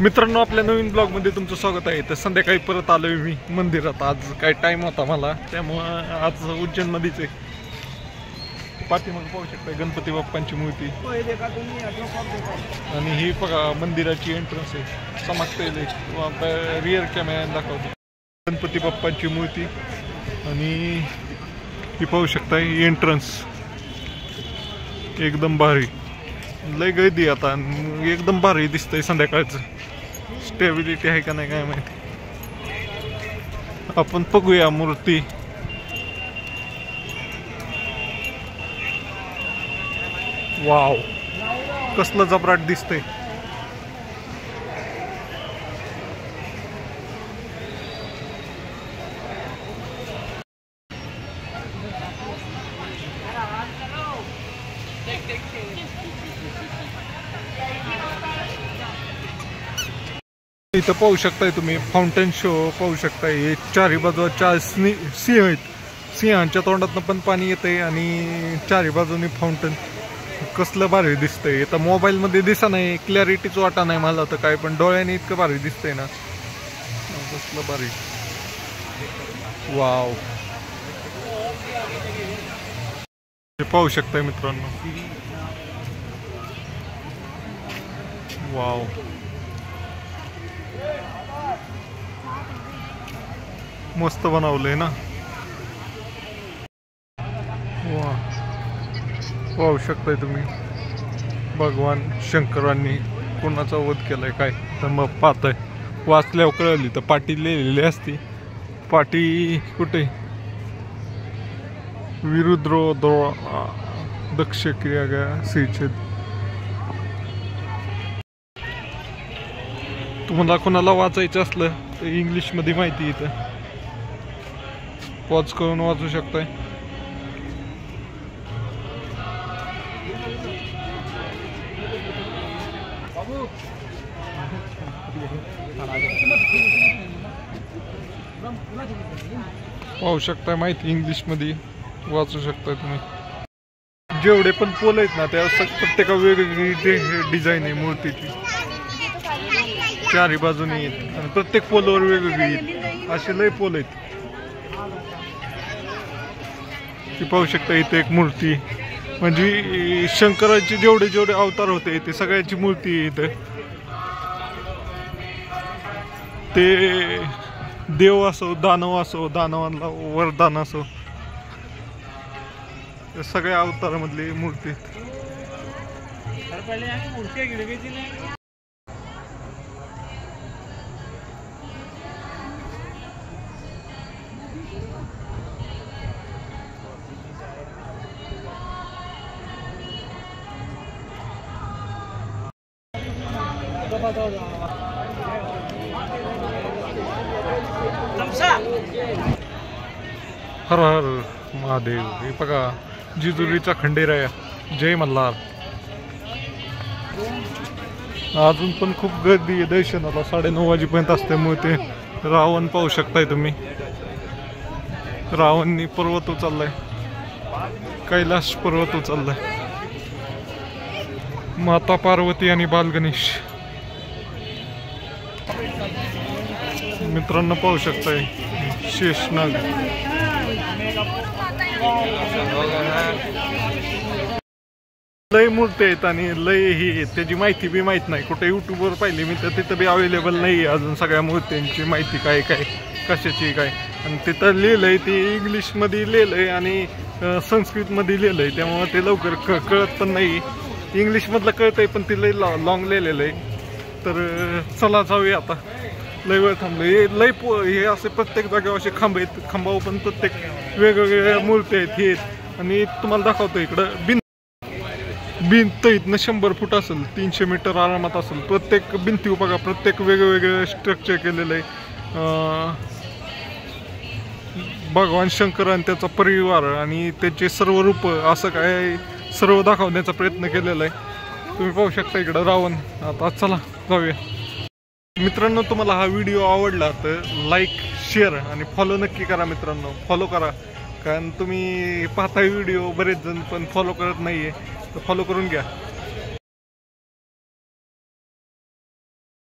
मित्रांनो, आपल्या नवीन ब्लॉग मध्ये तुमचं स्वागत आहे। तर संध्याकाळी परत आलोय मी मंदिरात। आज काय टाइम होता मला, त्यामुळे आज उज्जैन मध्येच आहे। पाठीमागे पाहू शकता गणपती बाप्पांची मूर्ती आणि ही बघा मंदिराची एंट्रन्स आहे। चमकते रिअर कॅमेरा दाखवतो गणपती बाप्पांची मूर्ती आणि ही पाहू शकता एंट्रन्स एकदम भारी, लय गर्दी आता, एकदम भारी दिसतंय संध्याकाळचं। स्टेबिलिटी आहे का नाही काय माहिती। आपण बघूया मूर्ती। वाव, कसलं जबराट दिसतंय। इथं पाहू शकताय तुम्ही फाउंटेन शो पाहू शकताय। हे चारी बाजू चार सिंह आहेत, सिंहांच्या तोंडातनं पण पाणी येतंय आणि चारी बाजूनी फाउंटेन। कसलं भारी दिसतंय। आता मोबाईल मध्ये दिसा नाही, क्लॅरिटीच वाटा नाही मला तर काय, पण डोळ्याने इतकं भारी दिसतंय ना, कसलं भारी। वाव, हे पाहू शकताय मित्रांनो। वाव, मस्त बनवलंय ना। वा, पाहू शकताय तुम्ही भगवान शंकरांनी कोणाचा वध केलाय काय, तर मग पाहताय। वाचल्यावर कळली तर पाटी लिहिलेली असती, पाटी कुठे विरुद्ध दक्ष क्रिया गया श्रीछेद। तुम्हाला कोणाला वाचायचं असलं तर इंग्लिश मध्ये माहिती इथं पॉज करून वाचू शकताय। पाहू शकताय माहिती इंग्लिश मध्ये वाचू शकताय तुम्ही। जेवढे पण पोल आहेत ना त्या प्रत्येका वेगवेगळी डिझाईन आहे मूर्तीची, चारी बाजूनी आहेत आणि प्रत्येक पोलवर वेगवेगळी आहेत, असे लय पोल आहेत। पाहू शकता इथे एक मूर्ती, म्हणजे शंकराचे जेवढे जेवढे अवतार होते ते सगळ्यांची मूर्ती आहे इथे। ते देव असो, दानव असो, दानवांना वरदान असो, सगळ्या अवतारामधली मूर्ती। हर हर महादेव। हे बघा जिजुरीचा खंडेराया, जय मल्हार। अजून पण खूप गर्दी आहे दर्शनाला, 9:30 वाजेपर्यंत असते मूर्ती। रावण पाहू शकताय तुम्ही, रावणनी पर्वत उचललाय, कैलाश पर्वत उचललाय। माता पार्वती आणि बाल गणेश मित्रांनो पाहू शकताय। शेषनाग, लय मूर्ती आहेत आणि लय ही त्याची माहिती बी माहित नाही, कुठे युट्यूबवर पाहिली मी तर तिथं बी अवेलेबल नाही अजून सगळ्या मूर्त्यांची माहिती, काय काय कशाची काय। आणि तिथं लिहिलंय ते इंग्लिश मध्ये लिहिलंय आणि संस्कृत मध्ये लिहिलंय, त्यामुळे ते लवकर कळत पण नाही। इंग्लिश मधलं कळतंय पण ते लय लॉंग लिहिलेलं आहे। तर चला जाऊया आता, लय वेळ थांबलोय। लय हे असे प्रत्येक जागेवर असे खांब आहेत, खांबावर पण प्रत्येक वेगवेगळ्या मूर्ती आहेत हे। आणि तुम्हाला दाखवतो इकडं भिंत इथनं 100 फूट असेल, 300 मीटर आरामात असेल। प्रत्येक भिंती बघा, प्रत्येक वेगवेगळे स्ट्रक्चर केलेलं आहे। भगवान शंकर आणि त्याचा परिवार आणि त्याचे सर्व रूप असं काय सर्व दाखवण्याचा प्रयत्न केलेला आहे। तुम्ही पाहू शकता इकडं रावण। आता चला जाऊया मित्रांनो। तुम्हाला हा व्हिडिओ आवडला तर लाईक, शेअर आणि फॉलो नक्की करा मित्रांनो, फॉलो करा। कारण तुम्ही पाहताय व्हिडिओ, बरेच जण पण फॉलो करत नाहीये, तर फॉलो करून घ्या।